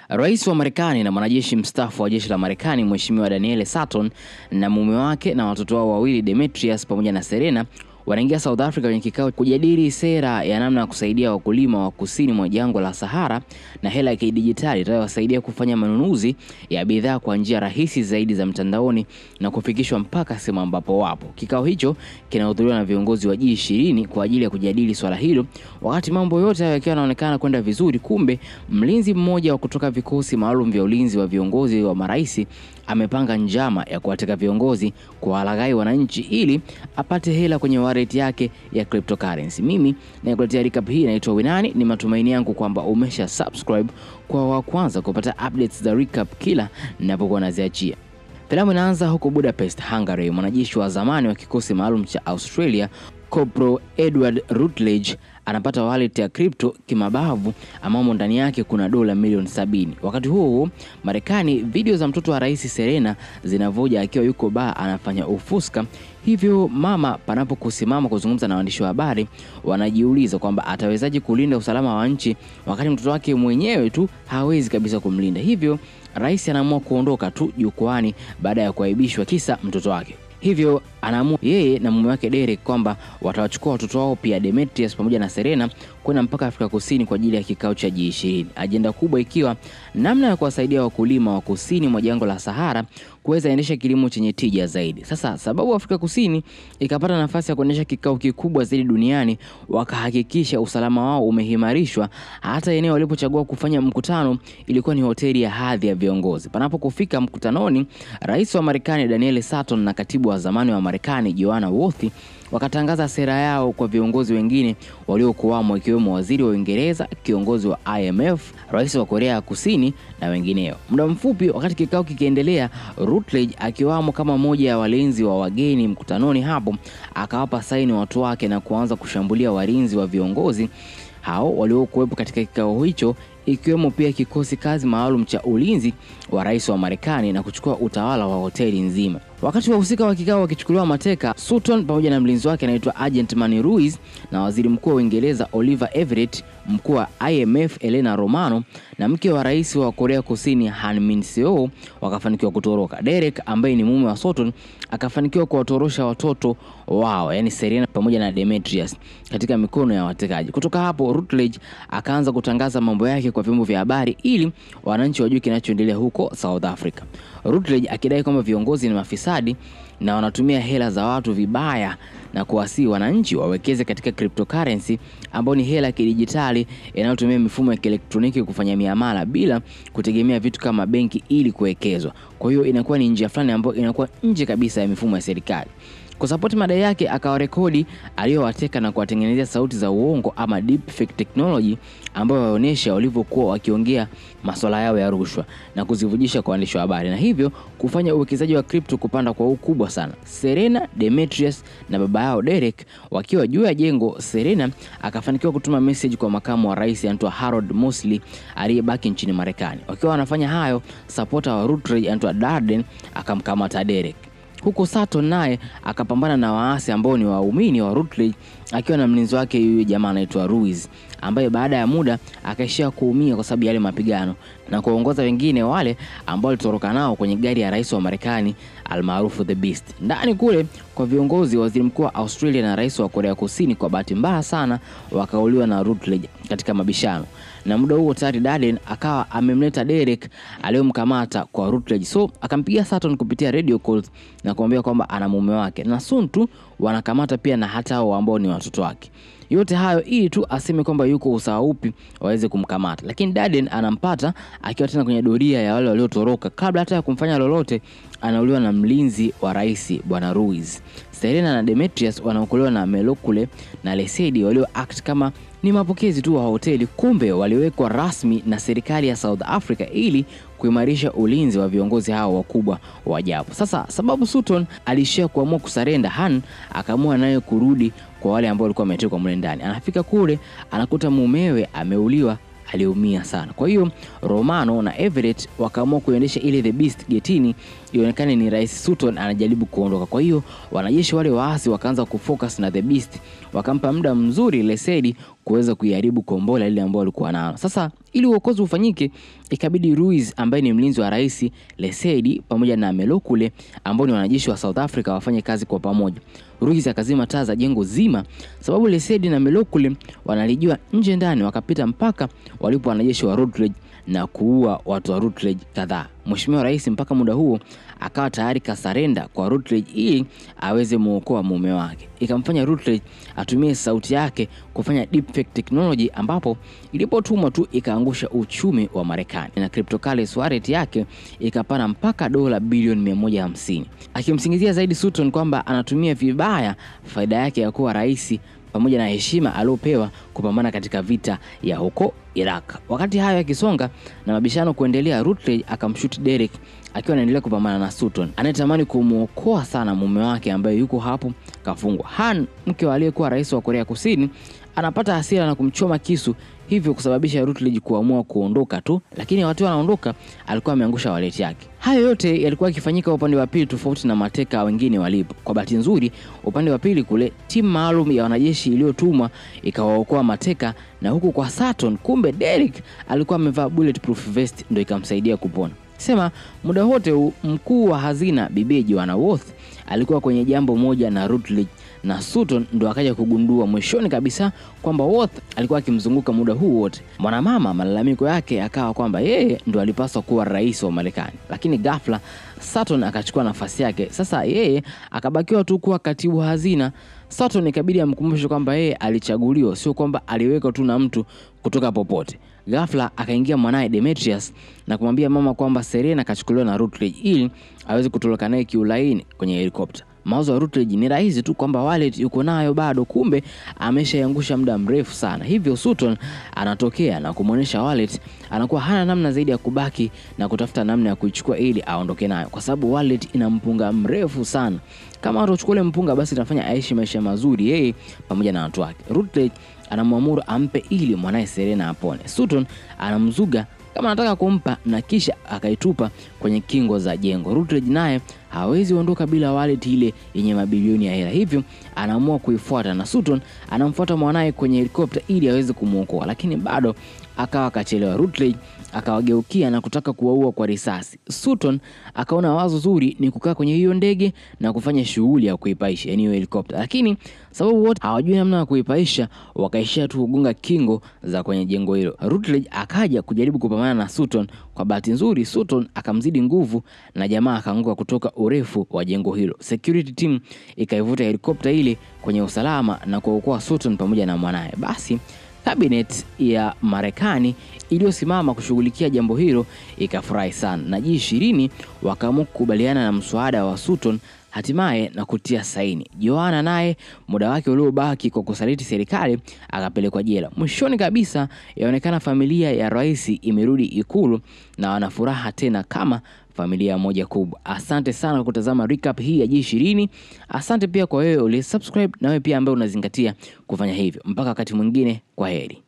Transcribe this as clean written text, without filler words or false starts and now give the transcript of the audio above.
Rais wa Marekani na mwanajeshi mstaafu wa jeshi la Marekani Mheshimiwa Danielle Sutton na mume wake na watoto wao wawili Demetrius pamoja na Serena wanaingia South Africa kwenye kikao kujadili sera ya namna ya kusaidia wakulima wa kusini mwa jangwa la Sahara na hela ya kidijitali itakayowasaidia kufanya manunuzi ya bidhaa kwa njia rahisi zaidi za mtandaoni na kufikishwa mpaka sehemu ambapo wapo. Kikao hicho kinahudhuriwa na viongozi wa G20 kwa ajili ya kujadili swala hilo. Wakati mambo yote yakiwa yanaonekana kwenda vizuri, kumbe mlinzi mmoja wa kutoka vikosi maalum vya ulinzi wa viongozi wa marais amepanga njama ya kuwateka viongozi kwa halaghai wananchi ili apate hela kwenye wallet yake ya cryptocurrency. Mimi nakuletea recap hii, naitwa Winani. Ni matumaini yangu kwamba umesha subscribe kwa wa kwanza kupata updates za recap kila ninapokuwa naziachia. Filamu inaanza huko Budapest, Hungary. Mwanajeshi wa zamani wa kikosi maalum cha Australia Corporal Edward Rutledge anapata wallet ya crypto kimabavu ambamo ndani yake kuna dola milioni 70. Wakati huo Marekani, video za mtoto wa rais Serena zinavuja akiwa yuko bar anafanya ufuska. Hivyo mama panapokusimama kuzungumza na waandishi wa habari wanajiuliza kwamba atawezaje kulinda usalama wa nchi wakati mtoto wake mwenyewe tu hawezi kabisa kumlinda. Hivyo rais anaamua kuondoka tu jukwani baada ya kuaibishwa kisa mtoto wake. Hivyo anaamua yeye na mume wake Derek kwamba watawachukua watoto wao pia Demetrius pamoja na Serena kwenda mpaka Afrika Kusini kwa ajili ya kikao cha G20. Ajenda kubwa ikiwa namna ya kuwasaidia wakulima wa kusini mwa jangwa la Sahara kuweza endesha kilimo chenye tija zaidi. Sasa sababu Afrika Kusini ikapata nafasi ya kuendesha kikao kikubwa zaidi duniani, wakahakikisha usalama wao umehimarishwa. Hata eneo walipochagua kufanya mkutano ilikuwa ni hoteli ya hadhi ya viongozi. Panapokufika mkutanoni, rais wa Marekani Danielle Sutton na katibu wa zamani wa Marekani Joanna Worthy wakatangaza sera yao kwa viongozi wengine waliokuwamo, ikiwemo waziri wa Uingereza, kiongozi wa IMF, rais wa Korea Kusini na wengineo. Muda mfupi wakati kikao kikiendelea, Rutledge akiwamo kama moja ya walinzi wa wageni mkutanoni hapo, akawapa saini watu wake na kuanza kushambulia walinzi wa viongozi hao waliokuwepo katika kikao hicho, ikiwemo pia kikosi kazi maalum cha ulinzi wa rais wa Marekani na kuchukua utawala wa hoteli nzima. Wakati wahusika wa kikao wakichukuliwa mateka, Sutton pamoja na mlinzi wake anaitwa Agent Manny Ruiz na waziri mkuu wa Uingereza Oliver Everett, mkuu wa IMF Elena Romano na mke wa rais wa Korea Kusini Han Min-seo wakafanikiwa kutoroka. Derek ambaye ni mume wa Sutton akafanikiwa kuwatorosha watoto wao, yani Serena pamoja na Demetrius, katika mikono ya watekaji. Kutoka hapo Rutledge akaanza kutangaza mambo yake kwa vyombo vya habari ili wananchi wajue kinachoendelea huko South Africa. Rutledge akidai kwamba viongozi ni mafisadi na wanatumia hela za watu vibaya na kuwasihi wananchi wawekeze katika cryptocurrency ambayo ni hela ya kidijitali inayotumia mifumo ya kielektroniki kufanya miamala bila kutegemea vitu kama benki ili kuwekezwa. Kwa hiyo inakuwa ni njia fulani ambayo inakuwa nje kabisa ya mifumo ya serikali. Kwa support madai yake akawarekodi aliyowateka na kuwatengenezea sauti za uongo ama deepfake technology ambayo waonesha walivyokuwa wakiongea masuala yao ya rushwa na kuzivujisha kwa waandishi wa habari, na hivyo kufanya uwekezaji wa crypto kupanda kwa ukubwa sana. Serena, Demetrius na baba yao Derek wakiwa juu ya jengo, Serena akafanikiwa kutuma message kwa makamu wa rais anaitwa Harold Mosley aliyebaki nchini Marekani. Wakiwa wanafanya hayo, supporter wa Rutledge anaitwa Darden akamkamata Derek. Huko Sutton naye akapambana na waasi ambao ni waumini wa Rutledge akiwa na mlinzi wake yule jamaa anaitwa Ruiz, ambaye baada ya muda akaishia kuumia kwa sababu ya yale mapigano na kuongoza wengine wale ambao walitoroka nao kwenye gari ya rais wa Marekani almaarufu The Beast. Ndani kule kwa viongozi, waziri mkuu wa Australia na rais wa Korea Kusini kwa bahati mbaya sana wakauliwa na Rutledge katika mabishano. Na muda huo tayari Darden akawa amemleta Derek aliyomkamata kwa Rutledge. So akampigia Sutton kupitia radio calls na kumwambia kwamba ana mume wake na soon tu wanakamata pia na hata hao ambao ni watoto wake. Yote hayo ili tu aseme kwamba yuko usawa upi waweze kumkamata. Lakini Darden anampata akiwa tena kwenye doria ya wale waliotoroka. Kabla hata ya kumfanya lolote, anauliwa na mlinzi wa rais bwana Ruiz. Serena na Demetrius wanaokolewa na Melokule na Lesedi walio act kama ni mapokezi tu wa hoteli, kumbe waliwekwa rasmi na serikali ya South Africa ili kuimarisha ulinzi wa viongozi hao wakubwa wa japo. Sasa sababu Sutton alishia kuamua kusarenda, Han akaamua naye kurudi kwa wale ambao walikuwa wametekwa mle ndani. Anafika kule anakuta mumewe ameuliwa, aliumia sana. Kwa hiyo Romano na Everett wakaamua kuendesha ile The Beast getini ionekane ni rais Sutton anajaribu kuondoka. Kwa hiyo wanajeshi wale waasi wakaanza kufocus na The Beast, wakampa muda mzuri Lesedi kuweza kuiharibu kombola ile ambayo walikuwa nalo. Sasa ili uokozi ufanyike, ikabidi Ruiz ambaye ni mlinzi wa rais Lesedi pamoja na Melokule ambao ni wanajeshi wa South Africa wafanye kazi kwa pamoja. Ruiz akazima taa za jengo zima, sababu Lesedi na Melokule wanalijua nje ndani, wakapita mpaka walipo wanajeshi wa Rutledge na kuua watu wa Rutledge kadhaa. Mheshimiwa rais mpaka muda huo akawa tayari kasarenda kwa Rutledge ili aweze muokoa mume wake. Ikamfanya Rutledge atumie sauti yake kufanya deepfake technology, ambapo ilipotumwa tu ikaangusha uchumi wa Marekani na cryptocurrency wallet yake ikapanda mpaka dola bilioni 150. Akimsingizia zaidi Sutton kwamba anatumia vibaya faida yake ya kuwa rais pamoja na heshima aliopewa kupambana katika vita ya huko Iraq. Wakati hayo yakisonga na mabishano kuendelea, Rutledge akamshuti Derek akiwa anaendelea kupambana na Sutton, anayetamani kumuokoa sana mume wake ambaye yuko hapo kafungwa. Han, mke wa aliyekuwa rais wa Korea Kusini, anapata hasira na kumchoma kisu, hivyo kusababisha Rutledge kuamua kuondoka tu, lakini wakati anaondoka alikuwa ameangusha wallet yake. Hayo yote yalikuwa yakifanyika upande wa pili tofauti na mateka wengine walipo. Kwa bahati nzuri, upande wa pili kule timu maalum ya wanajeshi iliyotumwa ikawaokoa mateka, na huku kwa Sutton kumbe Derek alikuwa amevaa bulletproof vest ndio ikamsaidia kupona. Sema muda wote mkuu wa hazina Bibi Joanna Worth alikuwa kwenye jambo moja na Rutledge, na Sutton ndo akaja kugundua mwishoni kabisa kwamba Worth alikuwa akimzunguka muda huu wote. Mwanamama malalamiko yake akawa kwamba yeye ndo alipaswa kuwa rais wa Marekani, lakini ghafla Sutton akachukua nafasi yake. Sasa yeye akabakiwa tu kuwa katibu hazina. Sutton ikabidi amkumbushe kwamba yeye alichaguliwa, sio kwamba aliwekwa tu na mtu kutoka popote. Ghafla akaingia mwanae Demetrius na kumwambia mama kwamba Serena kachukuliwa na Rutledge ili aweze kutoroka naye kiulaini kwenye helikopta. Mawazo ya Rutledge ni rahisi tu kwamba wallet yuko nayo bado, kumbe ameshaiangusha muda mrefu sana. Hivyo Sutton anatokea na kumuonesha wallet, anakuwa hana namna zaidi ya kubaki na kutafuta namna ya kuichukua ili aondoke nayo, kwa sababu wallet ina mpunga mrefu sana. Kama atachukua mpunga basi itafanya aishi maisha mazuri yeye pamoja na watu wake. Rutledge anamwamuru ampe ili mwanae Serena apone. Sutton anamzuga kama anataka kumpa na kisha akaitupa kwenye kingo za jengo. Rutledge naye hawezi ondoka bila wallet ile yenye mabilioni ya hela, hivyo anaamua kuifuata, na Sutton anamfuata mwanae kwenye helikopta ili aweze kumuokoa, lakini bado akawa kachelewa. Rutledge akawageukia na kutaka kuwaua kwa risasi. Sutton akaona wazo zuri ni kukaa kwenye hiyo ndege na kufanya shughuli ya kuipaisha hiyo helikopta, lakini sababu wote hawajui namna ya kuipaisha, wakaishia tu kugonga kingo za kwenye jengo hilo. Rutledge akaja kujaribu kupambana na Sutton. Kwa bahati nzuri Sutton akamzidi nguvu na jamaa akaanguka kutoka urefu wa jengo hilo. Security team ikaivuta helikopta ile kwenye usalama na kuokoa Sutton pamoja na mwanae. Basi cabinet ya Marekani iliyosimama kushughulikia jambo hilo ikafurahi sana, na G20 wakaamua kukubaliana na mswada wa Sutton hatimaye na kutia saini. Joanna naye muda wake uliobaki kwa kusaliti serikali akapelekwa jela. Mwishoni kabisa yaonekana familia ya rais imerudi ikulu na wana furaha tena kama familia moja kubwa. Asante sana kwa kutazama recap hii ya G20. Asante pia kwa wewe uliyesubscribe na wewe pia ambaye unazingatia kufanya hivyo. Mpaka wakati mwingine, kwaheri.